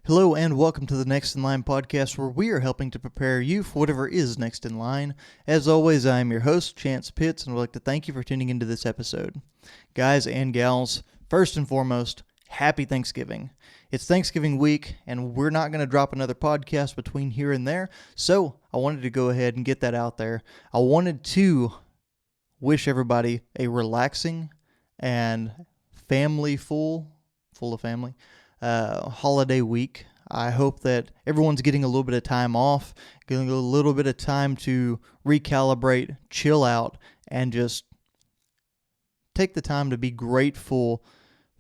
Hello and welcome to the Next in Line podcast, where we are helping to prepare you for whatever is next in line. As always, I am your host, Chance Pitts, and would like to thank you for tuning into this episode. Guys and gals, first and foremost, happy Thanksgiving. It's Thanksgiving week, and we're not going to drop another podcast between here and there, so I wanted to go ahead and get that out there. I wanted to wish everybody a relaxing and full of family, holiday week. I hope that everyone's getting a little bit of time off, getting a little bit of time to recalibrate, chill out, and just take the time to be grateful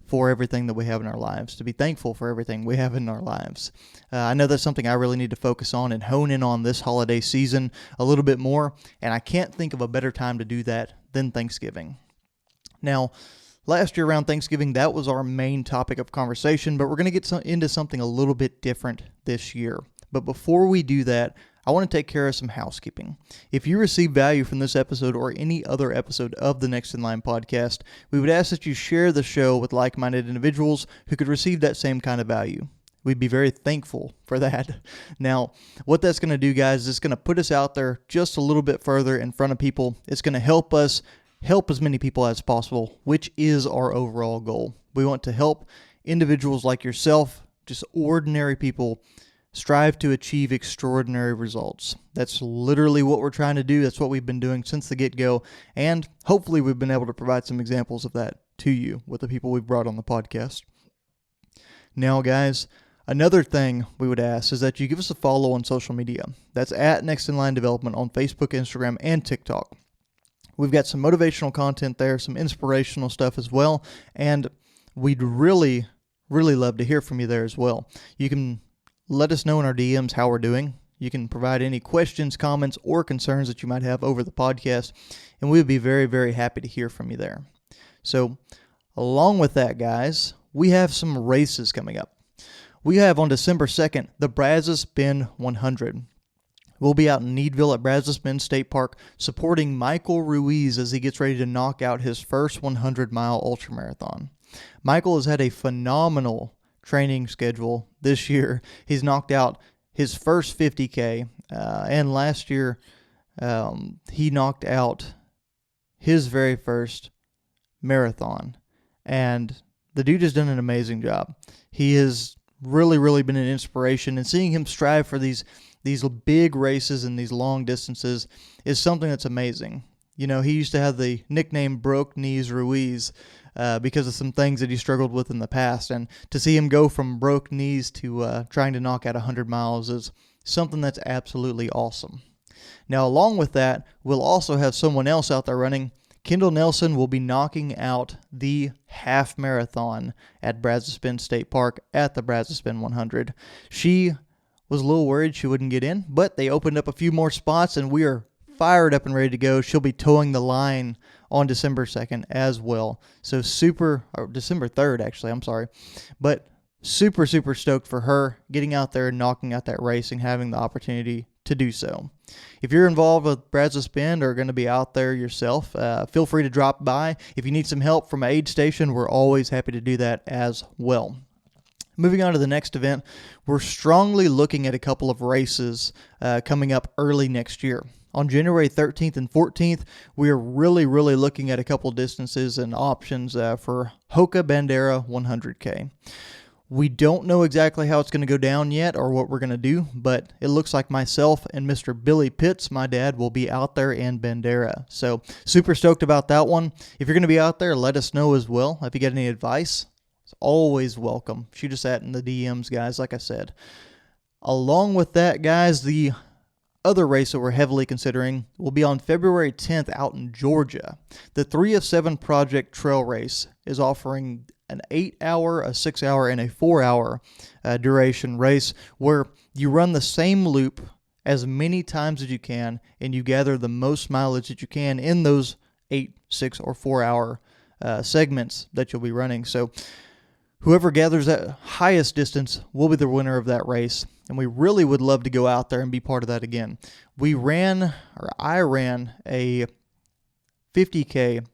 for everything that we have in our lives, to be thankful for everything we have in our lives. I know that's something I really need to focus on and hone in on this holiday season a little bit more, and I can't think of a better time to do that than Thanksgiving. Now, last year around Thanksgiving, that was our main topic of conversation, but we're going to get into something a little bit different this year. But before we do that, I want to take care of some housekeeping. If you receive value from this episode or any other episode of the Next in Line podcast, we would ask that you share the show with like-minded individuals who could receive that same kind of value. We'd be very thankful for that. Now, what that's going to do, guys, is it's going to put us out there just a little bit further in front of people. It's going to help us help as many people as possible, which is our overall goal. We want to help individuals like yourself, just ordinary people, strive to achieve extraordinary results. That's literally what we're trying to do. That's what we've been doing since the get-go, and hopefully we've been able to provide some examples of that to you with the people we've brought on the podcast. Now, guys, another thing we would ask is that you give us a follow on social media. That's at Next in Line Development on Facebook, Instagram, and TikTok. We've got some motivational content there, some inspirational stuff as well, and we'd really love to hear from you there as well. You can let us know in our DMs how we're doing. You can provide any questions, comments, or concerns that you might have over the podcast, and we would be very happy to hear from you there. So, along with that, guys, we have some races coming up. We have on December 2nd, the Brazos Bend 100. We'll be out in Needville at Brazos Bend State Park supporting Michael Ruiz as he gets ready to knock out his first 100-mile ultramarathon. Michael has had a phenomenal training schedule this year. He's knocked out his first 50K, and last year he knocked out his very first marathon. And the dude has done an amazing job. He has really been an inspiration, and seeing him strive for these big races and these long distances is something that's amazing. You know, he used to have the nickname Broke Knees Ruiz because of some things that he struggled with in the past. And to see him go from broke knees to trying to knock out 100 miles is something that's absolutely awesome. Now, along with that, we'll also have someone else out there running. Kendall Nelson will be knocking out the half marathon at Brazos Bend State Park at the Brazos Bend 100. She was a little worried she wouldn't get in, but they opened up a few more spots, and we are fired up and ready to go. She'll be towing the line on December 2nd as well. So December 3rd, actually, I'm sorry. But super stoked for her getting out there and knocking out that race and having the opportunity to do so. If you're involved with Brazos Bend or going to be out there yourself, feel free to drop by. If you need some help from an aid station, we're always happy to do that as well. Moving on to the next event, we're strongly looking at a couple of races coming up early next year. On January 13th and 14th, we are really looking at a couple distances and options for Hoka Bandera 100K. We don't know exactly how it's going to go down yet or what we're going to do, but it looks like myself and Mr. Billy Pitts, my dad, will be out there in Bandera. So super stoked about that one. If you're going to be out there, let us know as well. If you get any advice, it's always welcome. Shoot us that in the DMs, guys, like I said. Along with that, guys, the other race that we're heavily considering will be on February 10th out in Georgia. The 3 of 7 Project Trail Race is offering an 8-hour, a 6-hour, and a 4-hour duration race where you run the same loop as many times as you can and you gather the most mileage that you can in those 8, 6, or 4-hour segments that you'll be running. So whoever gathers that highest distance will be the winner of that race, and we really would love to go out there and be part of that again. I ran a 50K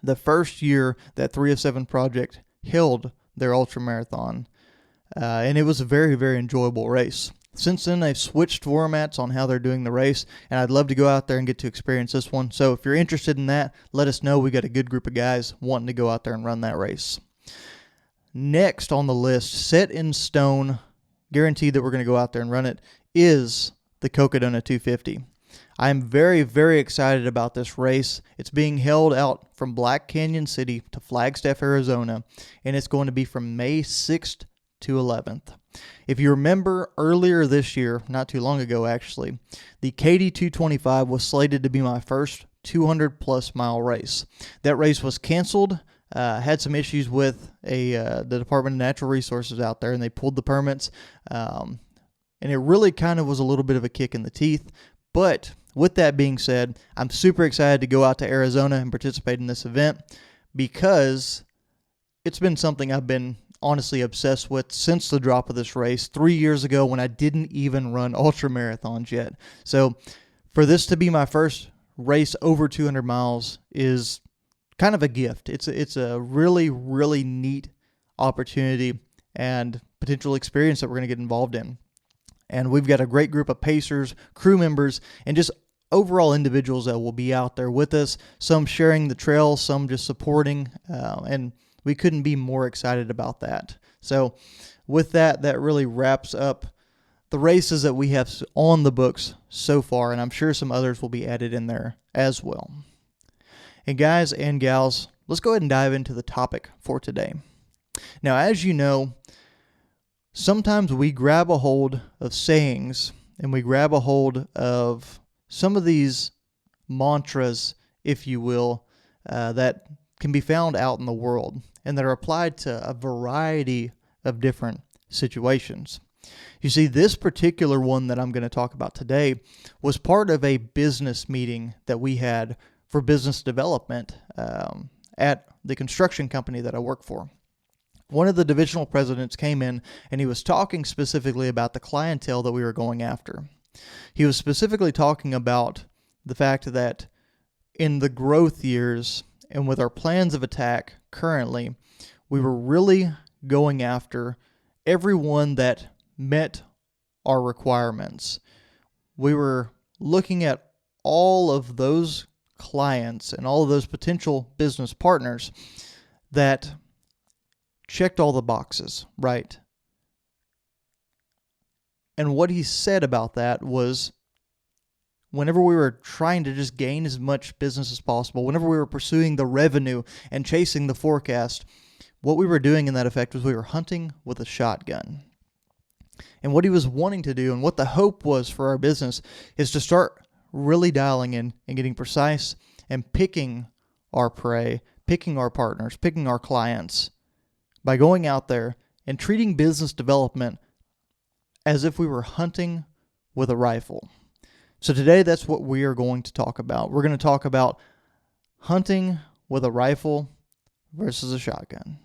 the first year that 3 of 7 Project held their ultramarathon and it was a very, very enjoyable race. Since then, they've switched formats on how they're doing the race, and I'd love to go out there and get to experience this one. So if you're interested in that, let us know. We got a good group of guys wanting to go out there and run that race. Next on the list, set in stone, guaranteed that we're going to go out there and run it, is the Cocodona 250. I'm very, very excited about this race. It's being held out from Black Canyon City to Flagstaff, Arizona, and it's going to be from May 6th to 11th. If you remember earlier this year, not too long ago actually, the KD 225 was slated to be my first 200-plus mile race. That race was canceled. Had some issues with the Department of Natural Resources out there, and they pulled the permits. And it really kind of was a little bit of a kick in the teeth. But with that being said, I'm super excited to go out to Arizona and participate in this event because it's been something I've been honestly obsessed with since the drop of this race 3 years ago when I didn't even run ultra marathons yet. So for this to be my first race over 200 miles is kind of a gift. It's a really, really neat opportunity and potential experience that we're going to get involved in. And we've got a great group of pacers, crew members, and just overall individuals that will be out there with us, some sharing the trail, some just supporting, and we couldn't be more excited about that. So with that, that really wraps up the races that we have on the books so far, and I'm sure some others will be added in there as well. And guys and gals, let's go ahead and dive into the topic for today. Now, as you know, sometimes we grab a hold of sayings and we grab a hold of some of these mantras, if you will, that can be found out in the world and that are applied to a variety of different situations. You see, this particular one that I'm going to talk about today was part of a business meeting that we had for business development at the construction company that I work for. One of the divisional presidents came in and he was talking specifically about the clientele that we were going after. He was specifically talking about the fact that in the growth years and with our plans of attack currently, we were really going after everyone that met our requirements. We were looking at all of those clients and all of those potential business partners that checked all the boxes, right? And what he said about that was whenever we were trying to just gain as much business as possible, whenever we were pursuing the revenue and chasing the forecast, what we were doing in that effect was we were hunting with a shotgun. And what he was wanting to do and what the hope was for our business is to start really dialing in and getting precise and picking our prey, picking our partners, picking our clients by going out there and treating business development as if we were hunting with a rifle. So today, that's what we are going to talk about. We're going to talk about hunting with a rifle versus a shotgun.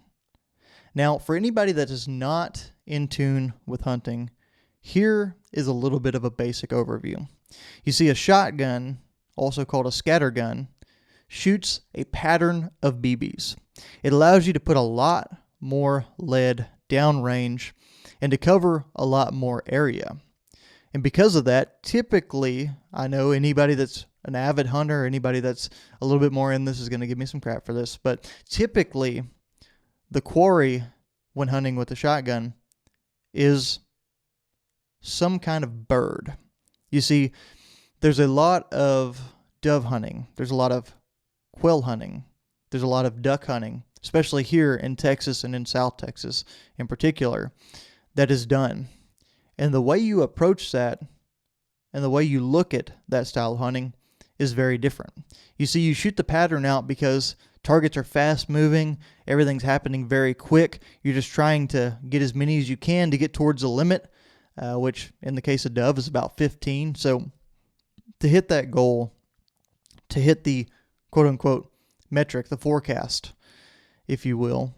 Now, for anybody that is not in tune with hunting, here is a little bit of a basic overview. You see, a shotgun, also called a scattergun, shoots a pattern of BBs. It allows you to put a lot more lead downrange and to cover a lot more area. And because of that, typically, I know anybody that's an avid hunter, anybody that's a little bit more in this is going to give me some crap for this, but typically the quarry when hunting with a shotgun is some kind of bird. You see, there's a lot of dove hunting. There's a lot of quail hunting. There's a lot of duck hunting, especially here in Texas and in South Texas in particular, that is done. And the way you approach that and the way you look at that style of hunting is very different. You see, you shoot the pattern out because targets are fast moving, everything's happening very quick. You're just trying to get as many as you can to get towards the limit, which in the case of dove is about 15. So to hit that goal, to hit the quote-unquote metric, the forecast, if you will,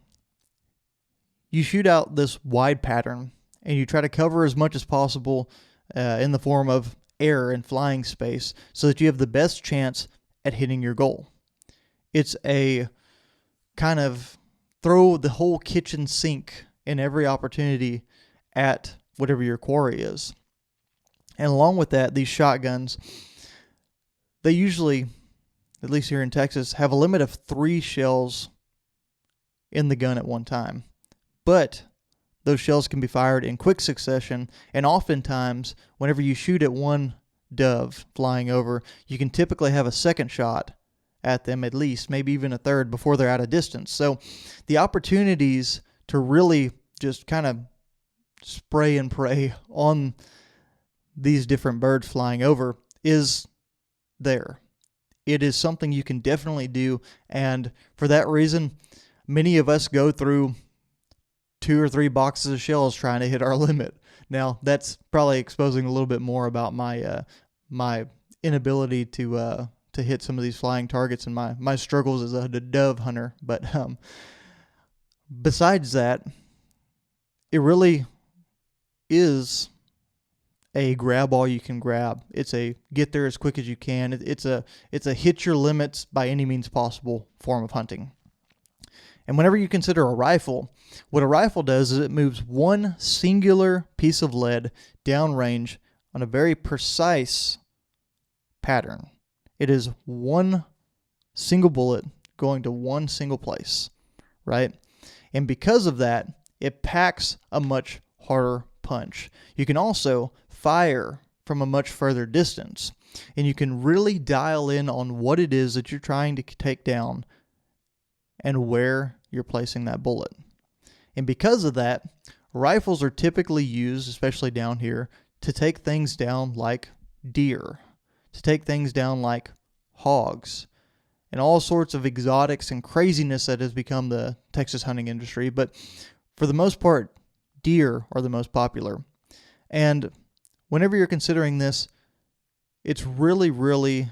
you shoot out this wide pattern and you try to cover as much as possible in the form of air and flying space so that you have the best chance at hitting your goal. It's a kind of throw the whole kitchen sink in every opportunity at whatever your quarry is. And along with that, these shotguns, they usually, at least here in Texas, have a limit of 3 shells in the gun at one time. But those shells can be fired in quick succession, and oftentimes, whenever you shoot at one dove flying over, you can typically have a second shot at them at least, maybe even a third before they're out of distance. So the opportunities to really just kind of spray and pray on these different birds flying over is there. It is something you can definitely do, and for that reason, many of us go through 2 or 3 boxes of shells trying to hit our limit. Now, that's probably exposing a little bit more about my my inability to hit some of these flying targets and my struggles as a dove hunter. But besides that, it really is a grab all you can grab. It's a get there as quick as you can. It's a hit your limits by any means possible form of hunting. And whenever you consider a rifle, what a rifle does is it moves one singular piece of lead downrange on a very precise pattern. It is one single bullet going to one single place, right? And because of that, it packs a much harder punch. You can also fire from a much further distance, and you can really dial in on what it is that you're trying to take down and where you're placing that bullet. And because of that, rifles are typically used, especially down here, to take things down like deer, to take things down like hogs, and all sorts of exotics and craziness that has become the Texas hunting industry. But for the most part, deer are the most popular. And whenever you're considering this, it's really, really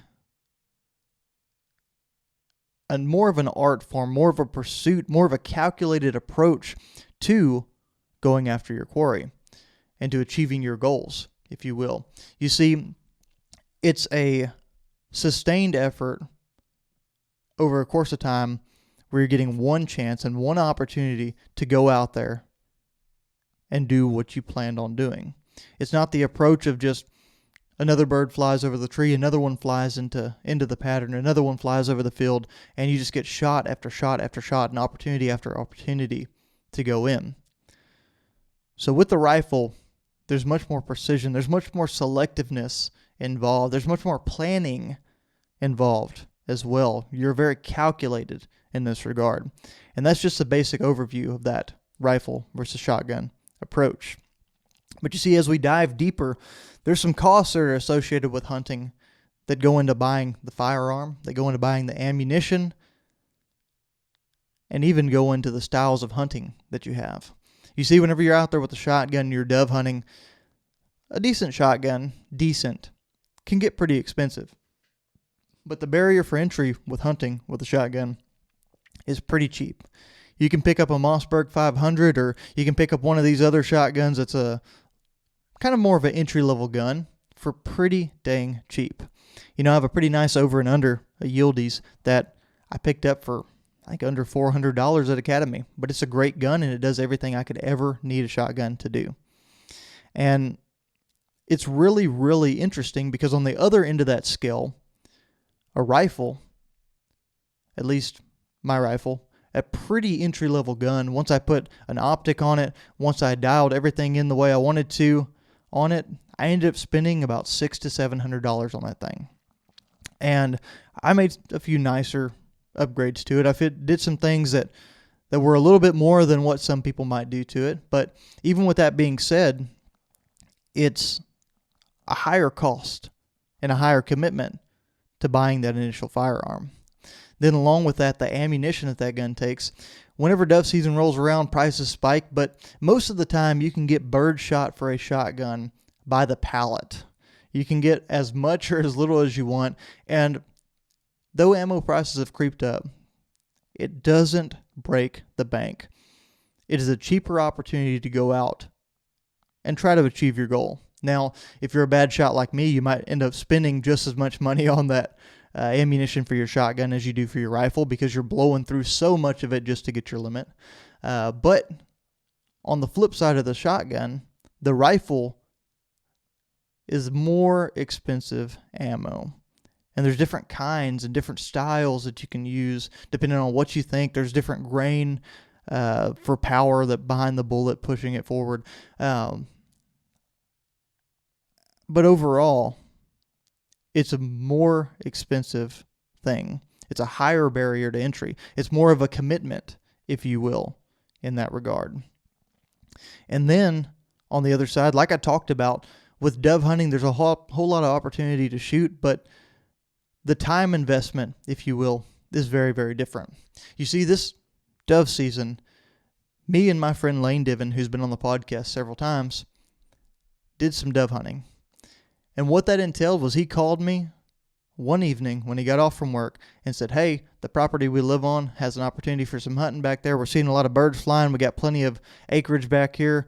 and more of an art form, more of a pursuit, more of a calculated approach to going after your quarry and to achieving your goals, if you will. You see, it's a sustained effort over a course of time where you're getting one chance and one opportunity to go out there and do what you planned on doing. It's not the approach of just another bird flies over the tree, another one flies into the pattern, another one flies over the field, and you just get shot after shot after shot and opportunity after opportunity to go in. So with the rifle, there's much more precision, there's much more selectiveness involved, there's much more planning involved as well. You're very calculated in this regard. And that's just a basic overview of that rifle versus shotgun approach. But you see, as we dive deeper, there's some costs that are associated with hunting that go into buying the firearm, that go into buying the ammunition, and even go into the styles of hunting that you have. You see, whenever you're out there with a shotgun and you're dove hunting, a decent shotgun, can get pretty expensive. But the barrier for entry with hunting with a shotgun is pretty cheap. You can pick up a Mossberg 500, or you can pick up one of these other shotguns that's a kind of more of an entry-level gun for pretty dang cheap. You know, I have a pretty nice over and under, a Yieldies, that I picked up for, I think, under $400 at Academy. But it's a great gun, and it does everything I could ever need a shotgun to do. And it's really, really interesting because on the other end of that scale, a rifle, at least my rifle, a pretty entry-level gun. Once I put an optic on it, once I dialed everything in the way I wanted to on it, I ended up spending about $600 to $700 on that thing. And I made a few nicer upgrades to it. I did some things that were a little bit more than what some people might do to it. But even with that being said, it's a higher cost and a higher commitment to buying that initial firearm. Then along with that, the ammunition that gun takes. Whenever dove season rolls around, prices spike, but most of the time you can get bird shot for a shotgun by the pallet. You can get as much or as little as you want, and though ammo prices have creeped up, it doesn't break the bank. It is a cheaper opportunity to go out and try to achieve your goal. Now, if you're a bad shot like me, you might end up spending just as much money on that ammunition for your shotgun as you do for your rifle because you're blowing through so much of it just to get your limit. But on the flip side of the shotgun, the rifle is more expensive ammo. And there's different kinds and different styles that you can use depending on what you think. There's different grain for power that behind the bullet, pushing it forward. But overall, it's a more expensive thing. It's a higher barrier to entry. It's more of a commitment, if you will, in that regard. And then on the other side, like I talked about, with dove hunting, there's a whole lot of opportunity to shoot, but the time investment, if you will, is very, very different. You see, this dove season, me and my friend Lane Diven, who's been on the podcast several times, did some dove hunting. And what that entailed was he called me one evening when he got off from work and said, "Hey, the property we live on has an opportunity for some hunting back there. We're seeing a lot of birds flying. We got plenty of acreage back here.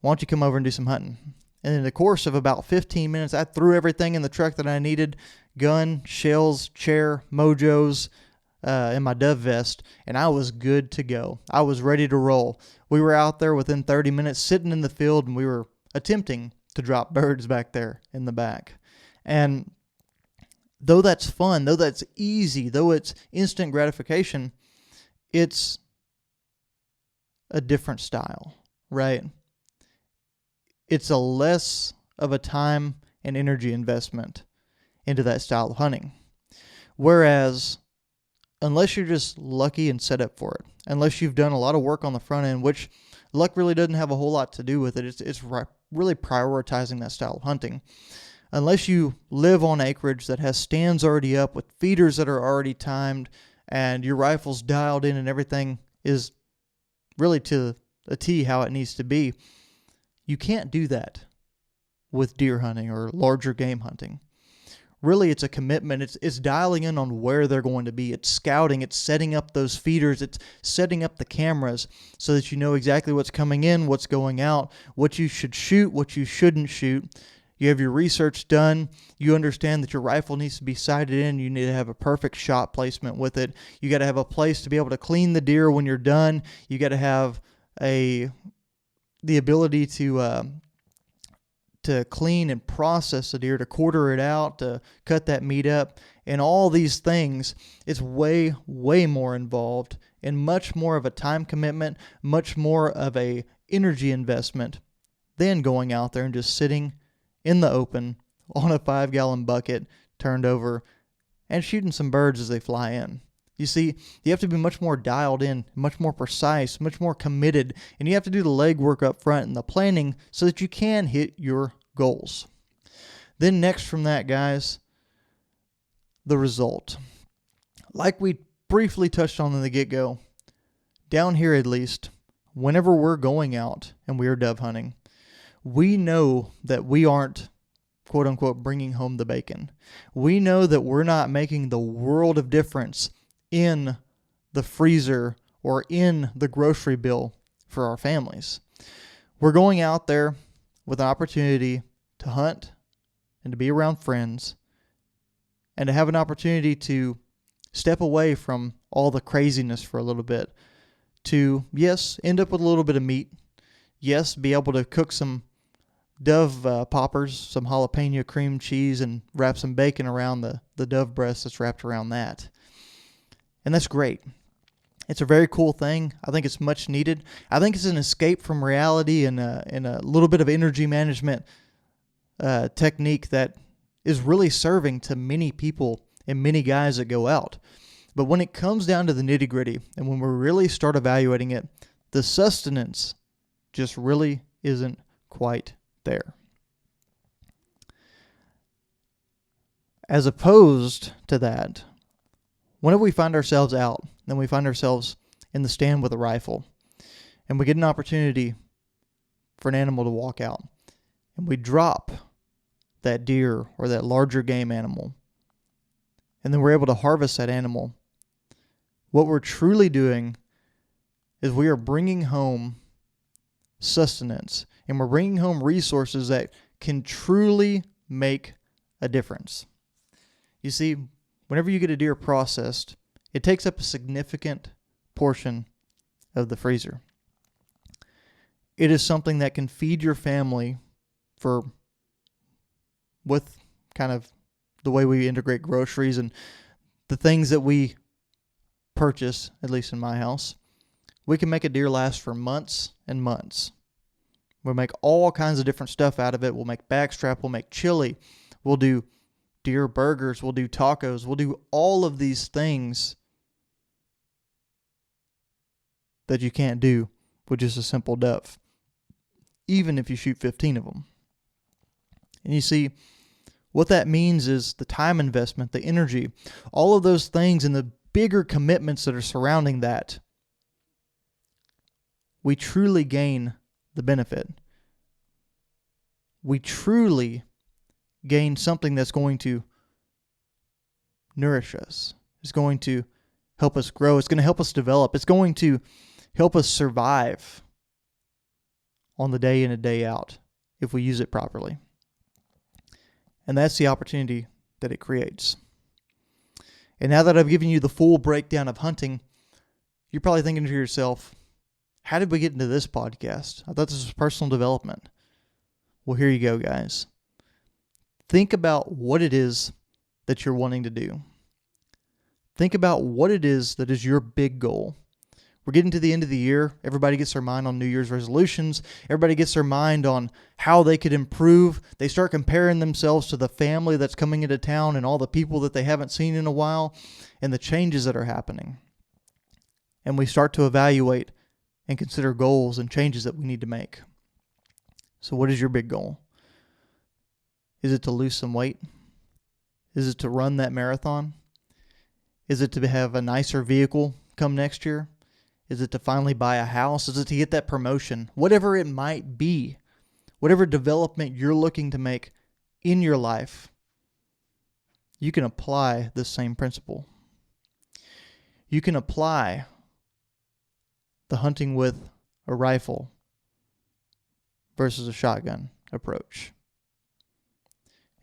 Why don't you come over and do some hunting?" And in the course of about 15 minutes, I threw everything in the truck that I needed: gun, shells, chair, mojos, in my dove vest, and I was good to go. I was ready to roll. We were out there within 30 minutes sitting in the field, and we were attempting to drop birds back there in the back. And though that's fun, though that's easy, though it's instant gratification, it's a different style, right? It's a less of a time and energy investment into that style of hunting. Whereas, unless you're just lucky and set up for it, unless you've done a lot of work on the front end, which luck really doesn't have a whole lot to do with it, it's really prioritizing that style of hunting. Unless you live on acreage that has stands already up with feeders that are already timed and your rifle's dialed in and everything is really to a T how it needs to be, you can't do that with deer hunting or larger game hunting. Really, it's a commitment. It's dialing in on where they're going to be. It's scouting. It's setting up those feeders. It's setting up the cameras so that you know exactly what's coming in, what's going out, what you should shoot, what you shouldn't shoot. You have your research done. You understand that your rifle needs to be sighted in. You need to have a perfect shot placement with it. You got to have a place to be able to clean the deer when you're done. You got to have the ability to clean and process the deer, to quarter it out, to cut that meat up, and all these things. It's way, way more involved and much more of a time commitment, much more of a energy investment than going out there and just sitting in the open on a 5-gallon bucket turned over and shooting some birds as they fly in. You see, you have to be much more dialed in, much more precise, much more committed, and you have to do the legwork up front and the planning so that you can hit your goals. Then next from that, guys, the result. Like we briefly touched on in the get-go, down here at least, whenever we're going out and we are dove hunting, we know that we aren't, quote-unquote, bringing home the bacon. We know that we're not making the world of difference in the freezer or in the grocery bill for our families. We're going out there with an opportunity to hunt and to be around friends and to have an opportunity to step away from all the craziness for a little bit, to, yes, end up with a little bit of meat, yes, be able to cook some dove poppers, some jalapeno cream cheese, and wrap some bacon around the dove breast that's wrapped around that. And that's great. It's a very cool thing. I think it's much needed. I think it's an escape from reality and a little bit of energy management technique that is really serving to many people and many guys that go out. But when it comes down to the nitty-gritty and when we really start evaluating it, the sustenance just really isn't quite there. As opposed to that, whenever we find ourselves out, then we find ourselves in the stand with a rifle, and we get an opportunity for an animal to walk out, and we drop that deer or that larger game animal, and then we're able to harvest that animal. What we're truly doing is we are bringing home sustenance, and we're bringing home resources that can truly make a difference. You see, whenever you get a deer processed, it takes up a significant portion of the freezer. It is something that can feed your family with kind of the way we integrate groceries and the things that we purchase, at least in my house. We can make a deer last for months and months. We'll make all kinds of different stuff out of it. We'll make backstrap. We'll make chili. We'll do deer burgers. We'll do tacos. We'll do all of these things that you can't do with just a simple dove, even if you shoot 15 of them. And you see, what that means is the time investment, the energy, all of those things and the bigger commitments that are surrounding that, we truly gain the benefit. We truly gain something that's going to nourish us. It's going to help us grow. It's going to help us develop. It's going to help us survive on the day in and day out if we use it properly. And that's the opportunity that it creates. And now that I've given you the full breakdown of hunting, you're probably thinking to yourself, how did we get into this podcast? I thought this was personal development. Well, here you go, guys. Think about what it is that you're wanting to do. Think about what it is that is your big goal. We're getting to the end of the year. Everybody gets their mind on New Year's resolutions. Everybody gets their mind on how they could improve. They start comparing themselves to the family that's coming into town and all the people that they haven't seen in a while and the changes that are happening. And we start to evaluate and consider goals and changes that we need to make. So what is your big goal? Is it to lose some weight? Is it to run that marathon? Is it to have a nicer vehicle come next year? Is it to finally buy a house? Is it to get that promotion? Whatever it might be, whatever development you're looking to make in your life, you can apply this same principle. You can apply the hunting with a rifle versus a shotgun approach.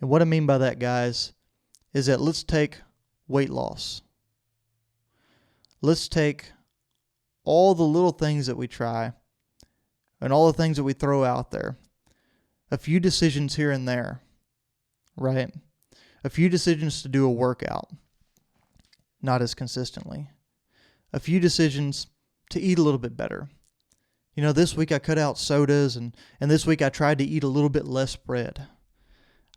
And what I mean by that, guys, is that let's take weight loss. Let's take all the little things that we try and all the things that we throw out there. A few decisions here and there, right? A few decisions to do a workout, not as consistently. A few decisions to eat a little bit better. You know, this week I cut out sodas and this week I tried to eat a little bit less bread.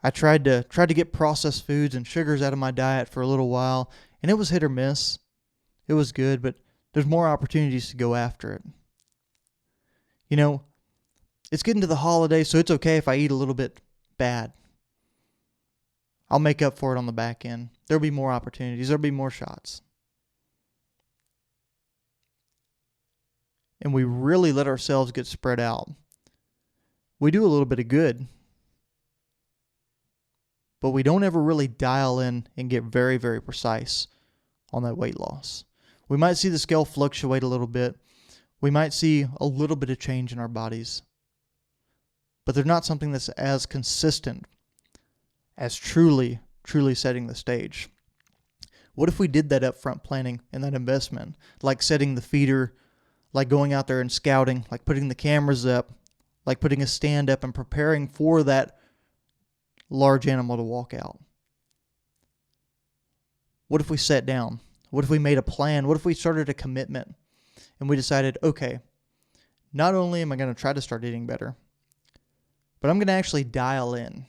I tried to get processed foods and sugars out of my diet for a little while, and it was hit or miss. It was good, but there's more opportunities to go after it. You know, it's getting to the holidays, so it's okay if I eat a little bit bad. I'll make up for it on the back end. There'll be more opportunities. There'll be more shots. And we really let ourselves get spread out. We do a little bit of good, but we don't ever really dial in and get very, very precise on that weight loss. We might see the scale fluctuate a little bit. We might see a little bit of change in our bodies, but they're not something that's as consistent as truly setting the stage. What if we did that upfront planning and that investment, like setting the feeder, like going out there and scouting, like putting the cameras up, like putting a stand up and preparing for that large animal to walk out? What if we sat down? What if we made a plan? What if we started a commitment and we decided, okay, not only am I going to try to start eating better, but I'm going to actually dial in.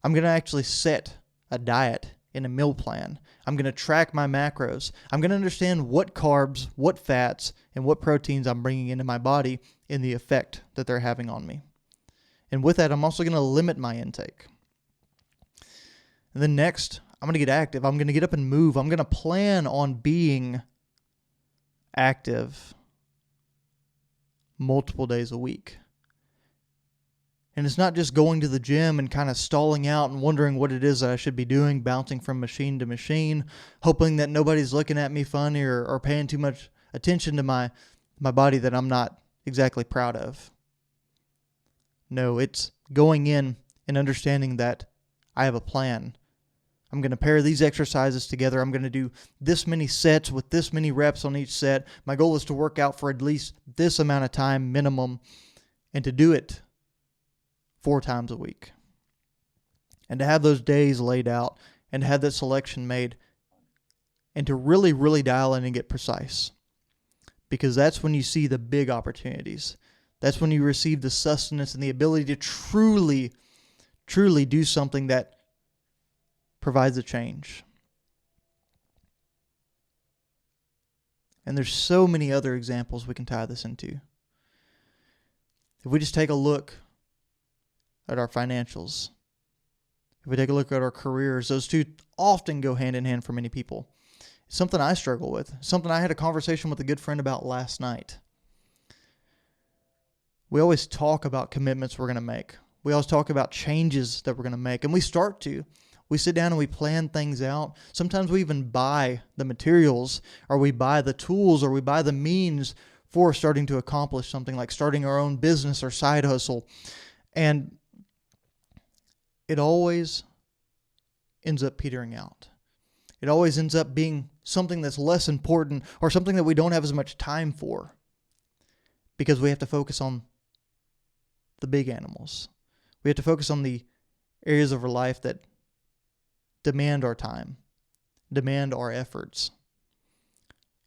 I'm going to actually set a diet and a meal plan. I'm going to track my macros. I'm going to understand what carbs, what fats, and what proteins I'm bringing into my body and the effect that they're having on me. And with that, I'm also going to limit my intake. And then next, I'm going to get active. I'm going to get up and move. I'm going to plan on being active multiple days a week. And it's not just going to the gym and kind of stalling out and wondering what it is that I should be doing, bouncing from machine to machine, hoping that nobody's looking at me funny or paying too much attention to my body that I'm not exactly proud of. No, it's going in and understanding that I have a plan. I'm going to pair these exercises together. I'm going to do this many sets with this many reps on each set. My goal is to work out for at least this amount of time minimum and to do it 4 times a week. And to have those days laid out and to have that selection made and to really, really dial in and get precise. Because that's when you see the big opportunities. That's when you receive the sustenance and the ability to truly, truly do something that provides a change. And there's so many other examples we can tie this into. If we just take a look at our financials, if we take a look at our careers, those two often go hand in hand for many people. It's something I struggle with, something I had a conversation with a good friend about last night. We always talk about commitments we're going to make. We always talk about changes that we're going to make, and we start to. We sit down and we plan things out. Sometimes we even buy the materials, or we buy the tools, or we buy the means for starting to accomplish something like starting our own business or side hustle. And it always ends up petering out. It always ends up being something that's less important or something that we don't have as much time for because we have to focus on the big animals. We have to focus on the areas of our life that demand our time, demand our efforts.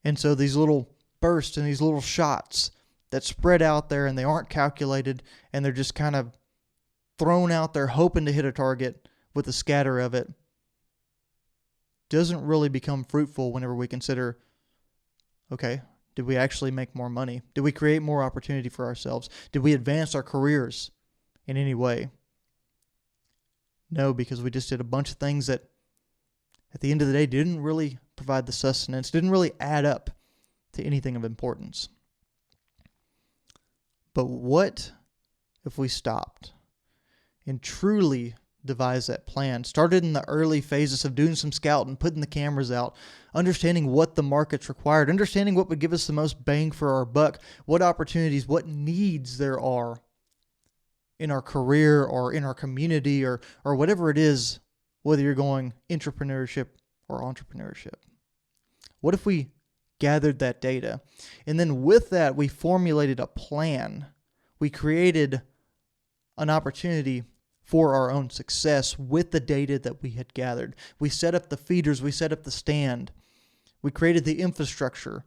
And so these little bursts and these little shots that spread out there and they aren't calculated and they're just kind of thrown out there hoping to hit a target with a scatter of it doesn't really become fruitful whenever we consider, okay, did we actually make more money? Did we create more opportunity for ourselves? Did we advance our careers in any way? No, because we just did a bunch of things that at the end of the day didn't really provide the sustenance, didn't really add up to anything of importance. But what if we stopped and truly devised that plan, started in the early phases of doing some scouting, putting the cameras out, understanding what the markets required, understanding what would give us the most bang for our buck, what opportunities, what needs there are in our career or in our community or whatever it is, whether you're going intrapreneurship or entrepreneurship. What if we gathered that data and then with that we formulated a plan? We created an opportunity for our own success with the data that we had gathered. We set up the feeders, we set up the stand, we created the infrastructure,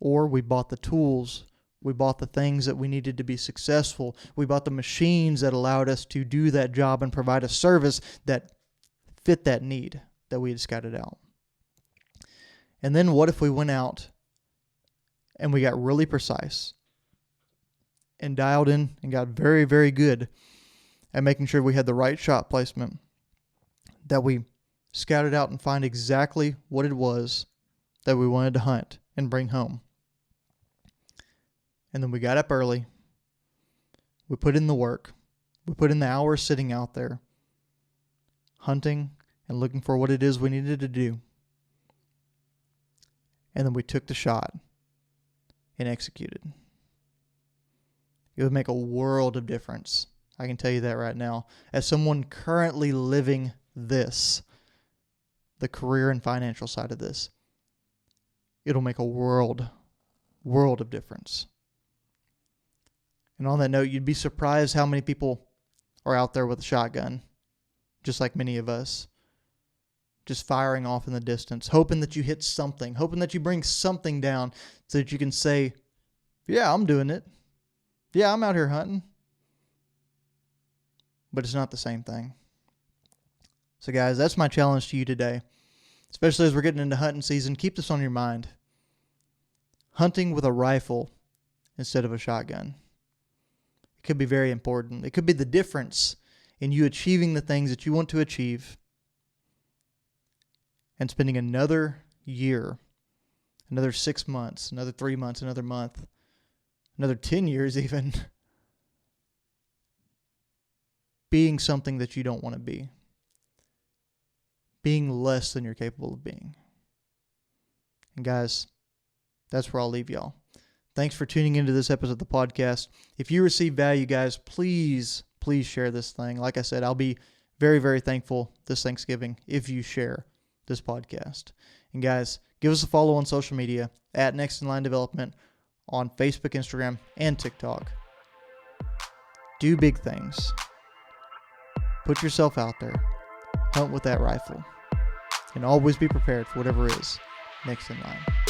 or we bought the tools, we bought the things that we needed to be successful, we bought the machines that allowed us to do that job and provide a service that fit that need that we had scouted out. And then what if we went out and we got really precise and dialed in and got very, very good and making sure we had the right shot placement, that we scouted out and find exactly what it was that we wanted to hunt and bring home. And then we got up early, we put in the work, we put in the hours sitting out there, hunting and looking for what it is we needed to do. And then we took the shot and executed. It would make a world of difference. I can tell you that right now. As someone currently living this, the career and financial side of this, it'll make a world of difference. And on that note, you'd be surprised how many people are out there with a shotgun, just like many of us, just firing off in the distance, hoping that you hit something, hoping that you bring something down so that you can say, yeah, I'm doing it. Yeah, I'm out here hunting. But it's not the same thing. So guys, that's my challenge to you today, especially as we're getting into hunting season. Keep this on your mind. Hunting with a rifle instead of a shotgun. It could be very important. It could be the difference in you achieving the things that you want to achieve and spending another year, another 6 months, another 3 months, another month, another 10 years even, being something that you don't want to be. Being less than you're capable of being. And guys, that's where I'll leave y'all. Thanks for tuning into this episode of the podcast. If you receive value, guys, please share this thing. Like I said, I'll be very, very thankful this Thanksgiving if you share this podcast. And guys, give us a follow on social media at Next in Line Development on Facebook, Instagram, and TikTok. Do big things. Put yourself out there. Hunt with that rifle. And always be prepared for whatever is next in line.